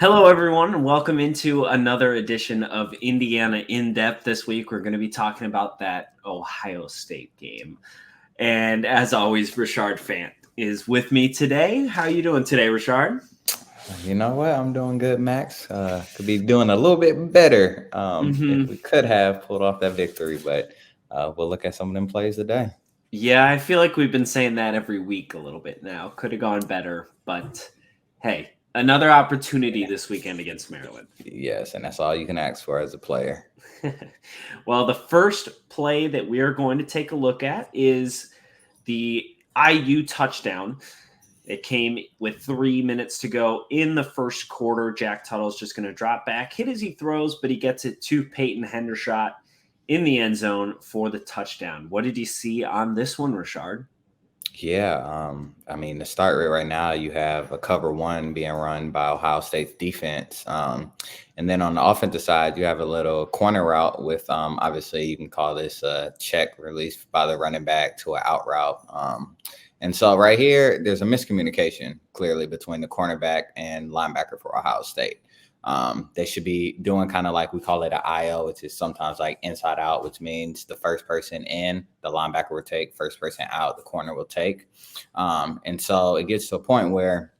Hello, everyone, and welcome into another edition of Indiana In Depth. This week, we're going to be talking about that Ohio State game. And as always, Rashard Fant is with me today. How are you doing today, Rashard? You know what? I'm doing good, Max. Could be doing a little bit better if hmm we could have pulled off that victory, but we'll look at some of them plays today. Yeah, I feel like we've been saying that every week a little bit now. Could have gone better, but hey, another opportunity this weekend against Maryland. Yes, and that's all you can ask for as a player. Well, the first play that we are going to take a look at is the IU touchdown. It came with 3 minutes to go in the first quarter. Jack Tuttle's just going to drop back, hit as he throws, but he gets it to Peyton Hendershot in the end zone for the touchdown. What did you see on this one, Rashard? Yeah, I mean, to start with right now, you have a cover one being run by Ohio State's defense. And then on the offensive side, you have a little corner route with, obviously, you can call this a check release by the running back to an out route. And so right here, there's a miscommunication clearly between the cornerback and linebacker for Ohio State. They should be doing kind of like we call it an IO, which is sometimes like inside out, which means the first person in, the linebacker will take, first person out, the corner will take. And so it gets to a point where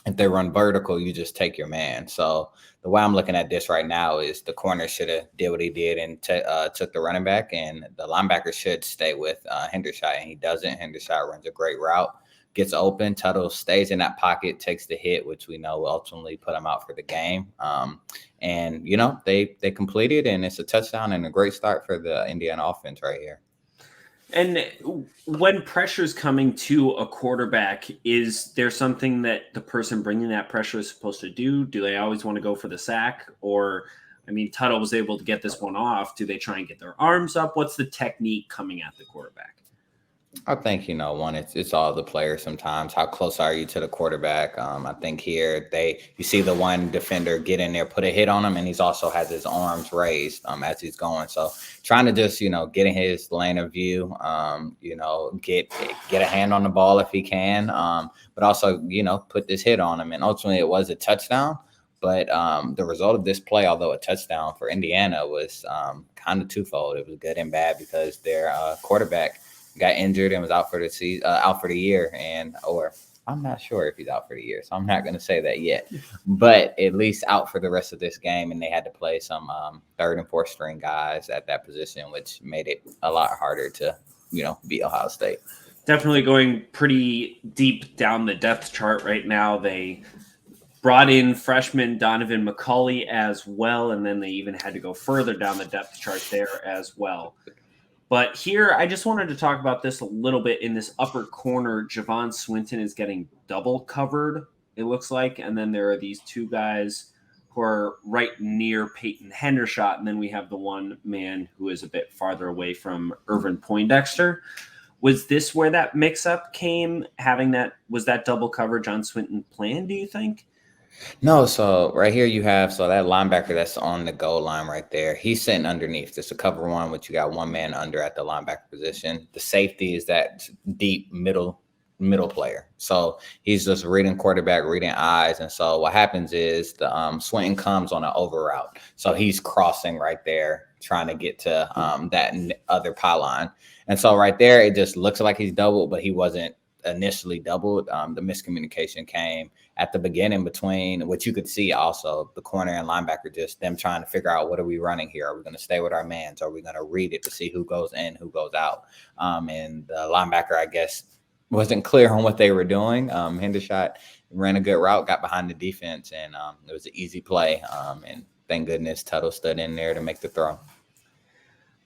if they run vertical, you just take your man. So the way I'm looking at this right now is the corner should have did what he did and took the running back, and the linebacker should stay with Hendershot, and he doesn't. Hendershot runs a great route, gets open. Tuttle stays in that pocket, takes the hit, which we know will ultimately put him out for the game. And they completed, and it's a touchdown and a great start for the Indiana offense right here. And when pressure's coming to a quarterback, is there something that the person bringing that pressure is supposed to do? Do they always want to go for the sack? Or, I mean, Tuttle was able to get this one off. Do they try and get their arms up? What's the technique coming at the quarterback? I think one, it's all the players sometimes. How close are you to the quarterback? I think here you see the one defender get in there, put a hit on him, and he's also has his arms raised as he's going. So trying to just get in his lane of view, get a hand on the ball if he can, but also put this hit on him. And ultimately, it was a touchdown. But the result of this play, although a touchdown for Indiana, was kind of twofold. It was good and bad because their quarterback got injured and was out for the season, out for the year, or I'm not sure if he's out for the year, so I'm not going to say that yet. But at least out for the rest of this game, and they had to play some third and fourth string guys at that position, which made it a lot harder to beat Ohio State. Definitely going pretty deep down the depth chart right now. They brought in freshman Donovan McCulley as well, and then they even had to go further down the depth chart there as well. But here, I just wanted to talk about this a little bit. In this upper corner, Javon Swinton is getting double covered, it looks like. And then there are these two guys who are right near Peyton Hendershot. And then we have the one man who is a bit farther away from Irvin Poindexter. Was this where that mix-up came? Was that double coverage on Swinton planned, do you think? No, so right here you have that linebacker that's on the goal line right there. He's sitting underneath. It's a cover one, which you got one man under at the linebacker position. The safety is that deep middle player. So he's just reading quarterback, reading eyes. And so what happens is the Swinton comes on an over route. So he's crossing right there, trying to get to that other pylon. And so right there, it just looks like he's doubled, but he wasn't initially doubled. The miscommunication came at the beginning between what you could see also the corner and linebacker, just them trying to figure out, what are we running here? Are we going to stay with our mans? Are we going to read it to see who goes in, who goes out? And the linebacker, I guess, wasn't clear on what they were doing. Hendershot ran a good route, got behind the defense, and it was an easy play. And thank goodness Tuttle stood in there to make the throw.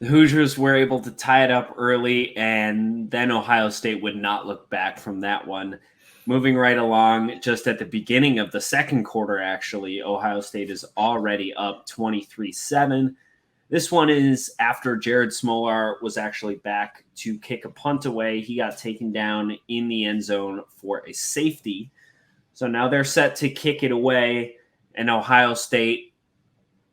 The Hoosiers were able to tie it up early, and then Ohio State would not look back from that one. Moving right along, just at the beginning of the second quarter, actually, Ohio State is already up 23-7. This one is after Jared Smolar was actually back to kick a punt away. He got taken down in the end zone for a safety. So now they're set to kick it away, and Ohio State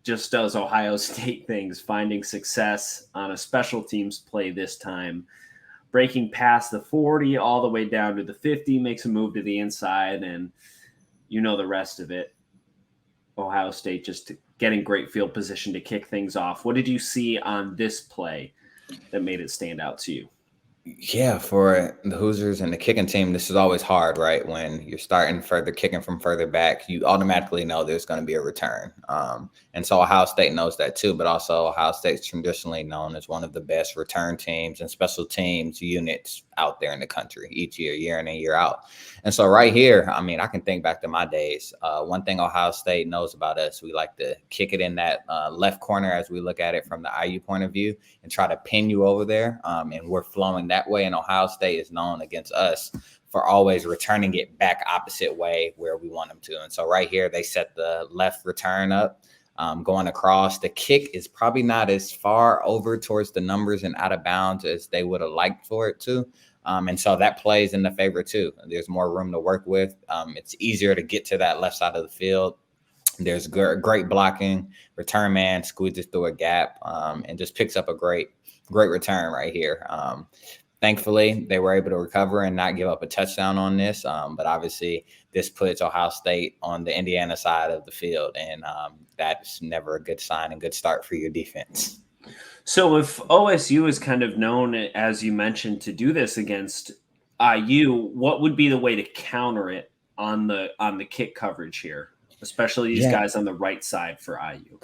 just does Ohio State things, finding success on a special teams play this time. Breaking past the 40 all the way down to the 50, makes a move to the inside, and you know the rest of it. Ohio State just getting great field position to kick things off. What did you see on this play that made it stand out to you? Yeah, for the Hoosiers and the kicking team, this is always hard, right? When you're starting further, kicking from further back, you automatically know there's going to be a return. And so Ohio State knows that too, but also Ohio State's traditionally known as one of the best return teams and special teams units out there in the country each year in and year out. And so right here, I mean, I can think back to my days. One thing Ohio State knows about us, we like to kick it in that left corner as we look at it from the IU point of view and try to pin you over there. And we're flowing that way. And Ohio State is known against us for always returning it back opposite way where we want them to. And so right here, they set the left return up. Going across, the kick is probably not as far over towards the numbers and out of bounds as they would have liked for it to. And so that plays in the favor too. There's more room to work with. It's easier to get to that left side of the field. There's great blocking. Return man squeezes through a gap and just picks up a great return right here. Thankfully, they were able to recover and not give up a touchdown on this. But obviously, this puts Ohio State on the Indiana side of the field. And that's never a good sign and good start for your defense. So if OSU is kind of known, as you mentioned, to do this against IU, what would be the way to counter it on the kick coverage here, especially these guys on the right side for IU?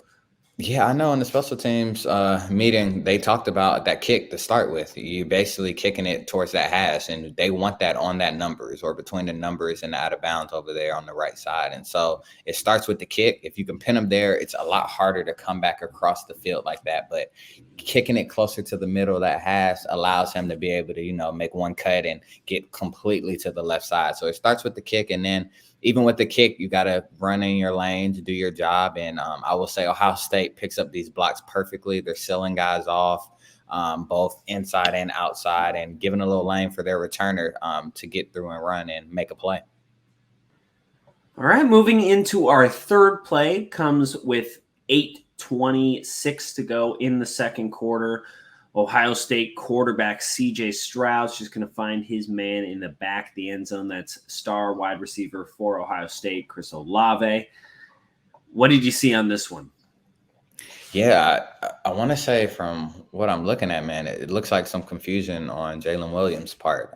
Yeah, I know in the special teams meeting, they talked about that kick to start with. You basically kicking it towards that hash, and they want that on that numbers or between the numbers and the out of bounds over there on the right side. And so it starts with the kick. If you can pin them there, it's a lot harder to come back across the field like that. But kicking it closer to the middle of that hash allows him to be able to, make one cut and get completely to the left side. So it starts with the kick, and then even with the kick, you got to run in your lane to do your job. And I will say Ohio State picks up these blocks perfectly. They're sealing guys off both inside and outside and giving a little lane for their returner to get through and run and make a play. All right, moving into our third play comes with 8:26 to go in the second quarter. Ohio State quarterback C.J. Stroud's just going to find his man in the back of the end zone. That's star wide receiver for Ohio State, Chris Olave. What did you see on this one? Yeah, I want to say from what I'm looking at, man, it looks like some confusion on Jalen Williams' part.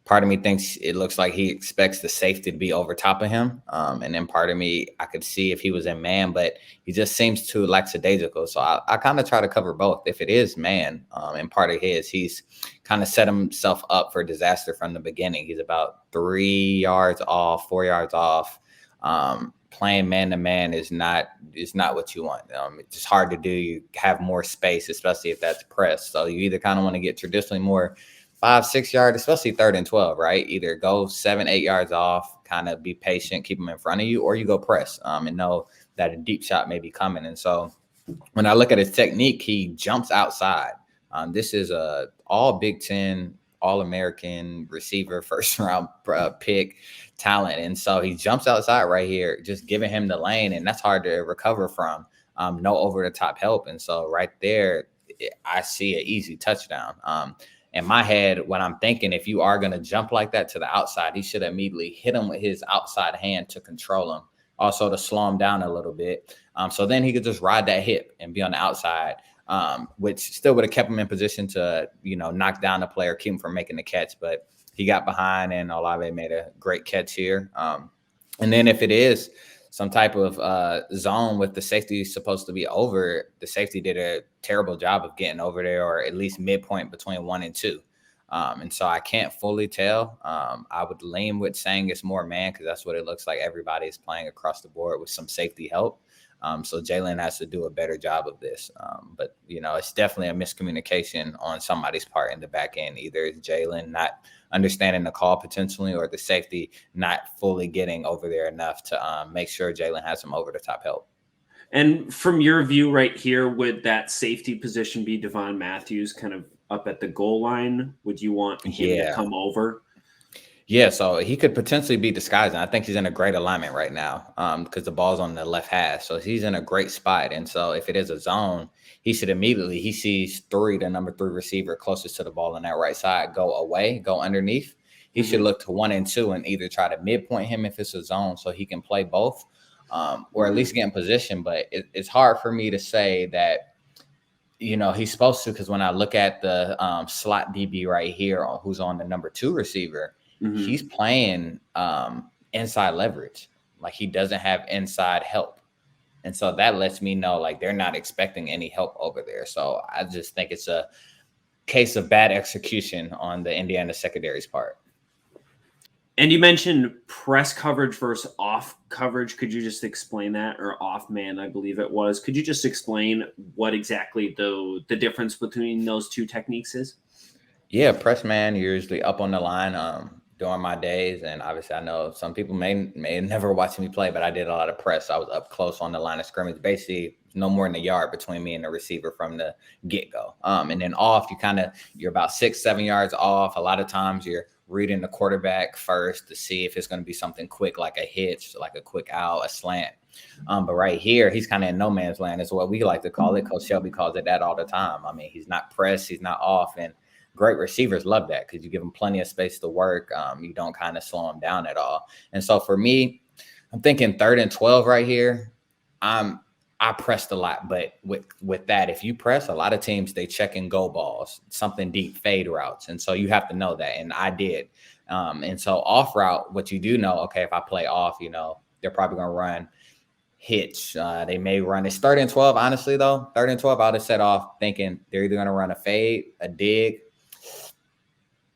Part of me thinks it looks like he expects the safety to be over top of him. And then part of me, I could see if he was in man, but he just seems too lackadaisical. So I kind of try to cover both. If it is man and part of he's kind of set himself up for disaster from the beginning. He's about 3 yards off, 4 yards off. Playing man-to-man is not what you want. It's just hard to do. You have more space, especially if that's press. So you either kind of want to get traditionally more 5-6 yards, especially 3rd and 12, right? Either go 7-8 yards off, kind of be patient, keep them in front of you, or you go press and know that a deep shot may be coming. And so when I look at his technique, he jumps outside. This is a all Big Ten, All-American receiver, first-round pick talent. And so he jumps outside right here, just giving him the lane, and that's hard to recover from. No over-the-top help. And so right there, I see an easy touchdown. In my head, when I'm thinking, if you are going to jump like that to the outside, he should immediately hit him with his outside hand to control him, also to slow him down a little bit. So then he could just ride that hip and be on the outside, which still would have kept him in position to, knock down the player, keep him from making the catch. But he got behind, and Olave made a great catch here. And then if it is some type of zone with the safety supposed to be over, the safety did a terrible job of getting over there, or at least midpoint between 1 and 2. And so I can't fully tell. I would lean with saying it's more man because that's what it looks like. Everybody is playing across the board with some safety help. So Jalen has to do a better job of this. But, it's definitely a miscommunication on somebody's part in the back end. Either it's Jalen not understanding the call potentially, or the safety not fully getting over there enough to make sure Jalen has some over-the-top help. And from your view right here, would that safety position be Devon Matthews kind of up at the goal line? Would you want him to come over? Yeah, so he could potentially be disguising. I think he's in a great alignment right now because the ball's on the left hash. So he's in a great spot. And so if it is a zone, he should immediately, he sees the number 3 receiver closest to the ball on that right side, go away, go underneath. He should look to 1 and 2 and either try to midpoint him if it's a zone so he can play both, or at least get in position. But it's hard for me to say that, he's supposed to, because when I look at the slot DB right here, who's on the number 2 receiver, he's playing inside leverage. Like, he doesn't have inside help. And so that lets me know, like, they're not expecting any help over there. So I just think it's a case of bad execution on the Indiana secondary's part. And you mentioned press coverage versus off coverage. Could you just explain that? Or off man, I believe it was. Could you just explain what exactly the difference between those two techniques is? Yeah, press man, you're usually up on the line during my days. And obviously I know some people may never watch me play, but I did a lot of press. I was up close on the line of scrimmage, basically no more than a yard between me and the receiver from the get-go. And then off, you're about 6-7 yards off. A lot of times you're reading the quarterback first to see if it's going to be something quick, like a hitch, like a quick out, a slant. But right here, he's kind of in no man's land is what we like to call it. Coach Shelby calls it that all the time. I mean, he's not pressed, he's not off, and great receivers love that because you give them plenty of space to work. You don't kind of slow them down at all. And so for me, I'm thinking 3rd and 12 right here. I pressed a lot, but with that, if you press, a lot of teams, they check and go balls, something deep, fade routes. And so you have to know that. And I did. And so off route, what you do know, okay, if I play off, they're probably going to run hitch. They may run. It's 3rd and 12, honestly, though. 3rd and 12, I would have set off thinking they're either going to run a fade, a dig,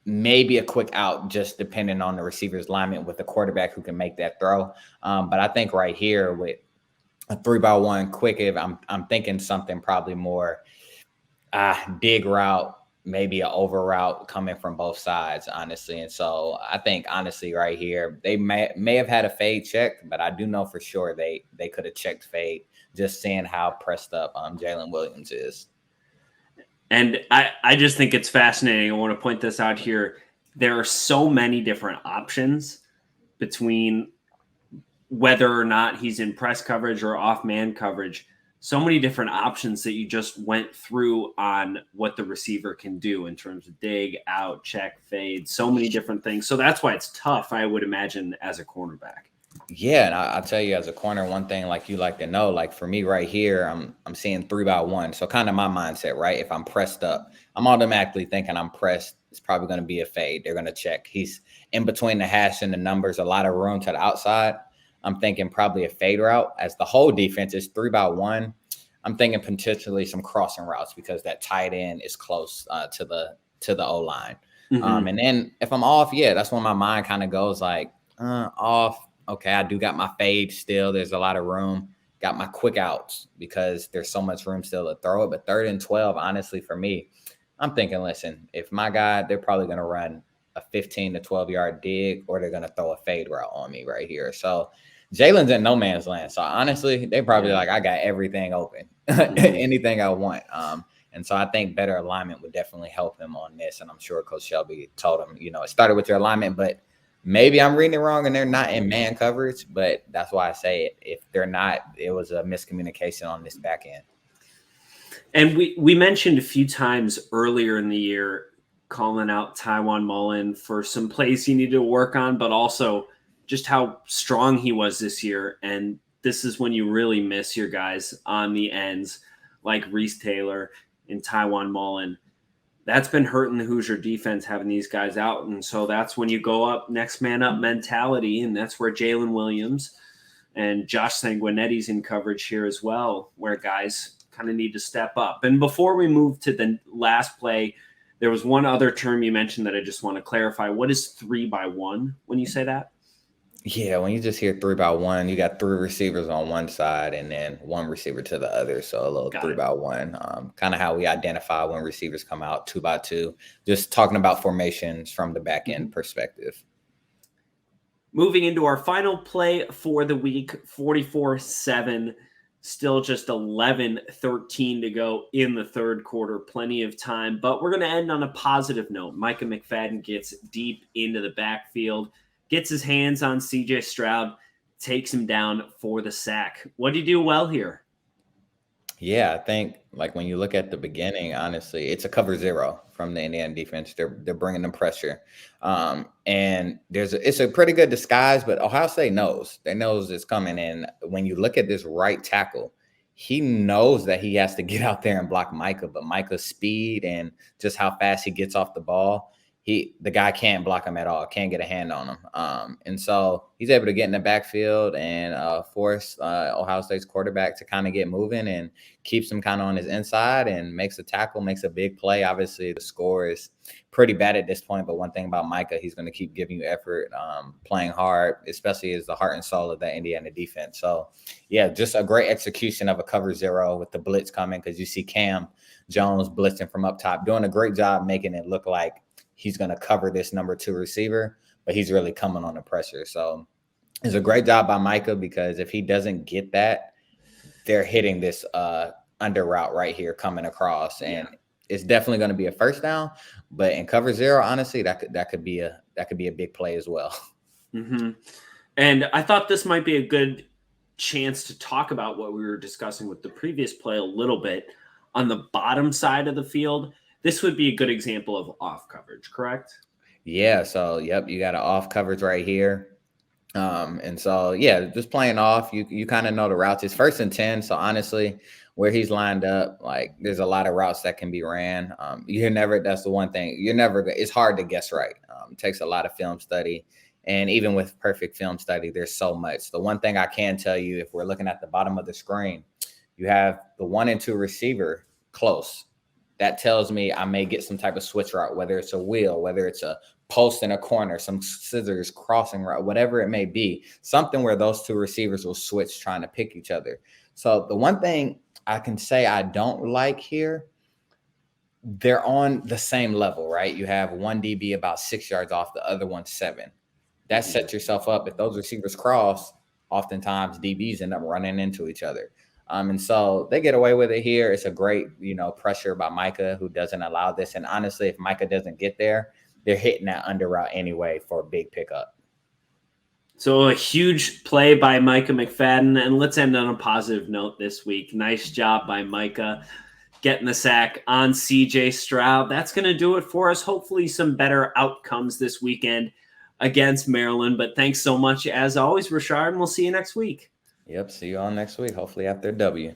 maybe a quick out, just depending on the receiver's alignment with the quarterback who can make that throw. But I think right here with a 3-by-1 quick, if I'm thinking something probably more dig route, maybe an over route coming from both sides, honestly. And so I think honestly right here, they may have had a fade check, but I do know for sure they could have checked fade, just seeing how pressed up Jalen Williams is. And I just think it's fascinating. I want to point this out here. There are so many different options between whether or not he's in press coverage or off man coverage. So many different options that you just went through on what the receiver can do in terms of dig, out, check, fade, so many different things. So that's why it's tough, I would imagine, as a cornerback. Yeah, and I'll tell you as a corner, one thing like you like to know, like for me right here, I'm seeing 3-by-1. So kind of my mindset, right? If I'm pressed up, I'm automatically thinking I'm pressed. It's probably going to be a fade. They're going to check. He's in between the hash and the numbers, a lot of room to the outside. I'm thinking probably a fade route. As the whole defense is 3-by-1, I'm thinking potentially some crossing routes because that tight end is close to the O-line. And then if I'm off, yeah, that's when my mind kind of goes like off. Okay, I do got my fade still. There's a lot of room. Got my quick outs because there's so much room still to throw it. But 3rd and 12, honestly, for me, I'm thinking, listen, if my guy, they're probably going to run a 15 to 12-yard dig or they're going to throw a fade route on me right here. So Jalen's in no man's land. So honestly, they probably like, I got everything open, anything I want. And so I think better alignment would definitely help him on this. And I'm sure Coach Shelby told him, it started with your alignment, but maybe I'm reading it wrong and they're not in man coverage, but that's why I say it. If they're not, it was a miscommunication on this back end. And we mentioned a few times earlier in the year calling out Tywan Mullen for some plays he needed to work on, but also just how strong he was this year. And this is when you really miss your guys on the ends like Reese Taylor and Tywan Mullen. That's been hurting the Hoosier defense, having these guys out. And so that's when you go up, next man up mentality. And that's where Jalen Williams and Josh Sanguinetti's in coverage here as well, where guys kind of need to step up. And before we move to the last play, there was one other term you mentioned that I just want to clarify. What is 3-by-1 when you say that? Yeah, when you just hear 3-by-1, you got 3 receivers on one side and then 1 receiver to the other. So a little 3-by-1, kind of how we identify when receivers come out 2-by-2, just talking about formations from the back end perspective. Moving into our final play for the week, 44-7, still just 11-13 to go in the third quarter. Plenty of time, but we're going to end on a positive note. Micah McFadden gets deep into the backfield, gets his hands on C.J. Stroud, takes him down for the sack. What did he do well here? Yeah, I think like when you look at the beginning, honestly, it's a cover zero from the Indiana defense. They're bringing the pressure, and it's a pretty good disguise. But Ohio State knows they knows it's coming. And when you look at this right tackle, he knows that he has to get out there and block Micah. But Micah's speed and just how fast he gets off the ball, the guy can't block him at all, can't get a hand on him. And so he's able to get in the backfield and force Ohio State's quarterback to kind of get moving and keeps him kind of on his inside and makes a tackle, makes a big play. Obviously, the score is pretty bad at this point, but one thing about Micah, he's going to keep giving you effort, playing hard, especially as the heart and soul of that Indiana defense. So, yeah, just a great execution of a cover zero with the blitz coming because you see Cam Jones blitzing from up top, doing a great job making it look like he's going to cover this number 2 receiver, but he's really coming on the pressure. So it's a great job by Micah because if he doesn't get that, they're hitting this under route right here coming across, and it's definitely going to be a first down. But in cover zero, honestly, that could be a big play as well. Mm-hmm. And I thought this might be a good chance to talk about what we were discussing with the previous play a little bit on the bottom side of the field. This would be a good example of off coverage, correct? Yeah. So, yep, you got an off coverage right here. And so, yeah, just playing off, you kind of know the routes. It's 1st and 10. So honestly, where he's lined up, like there's a lot of routes that can be ran. That's the one thing it's hard to guess right. It takes a lot of film study. And even with perfect film study, there's so much. The one thing I can tell you, if we're looking at the bottom of the screen, you have the 1 and 2 receiver close. That tells me I may get some type of switch route, whether it's a wheel, whether it's a post in a corner, some scissors crossing route, whatever it may be, something where those 2 receivers will switch trying to pick each other. So the one thing I can say I don't like here, they're on the same level, right? You have one DB about 6 yards off, the other one 7. That sets yourself up. If those receivers cross, oftentimes DBs end up running into each other. And so they get away with it here. It's a great, pressure by Micah, who doesn't allow this. And honestly, if Micah doesn't get there, they're hitting that under route anyway for a big pickup. So a huge play by Micah McFadden. And let's end on a positive note this week. Nice job by Micah getting the sack on CJ Stroud. That's going to do it for us. Hopefully some better outcomes this weekend against Maryland. But thanks so much, as always, Rashard, and we'll see you next week. Yep. See you all next week. Hopefully after W.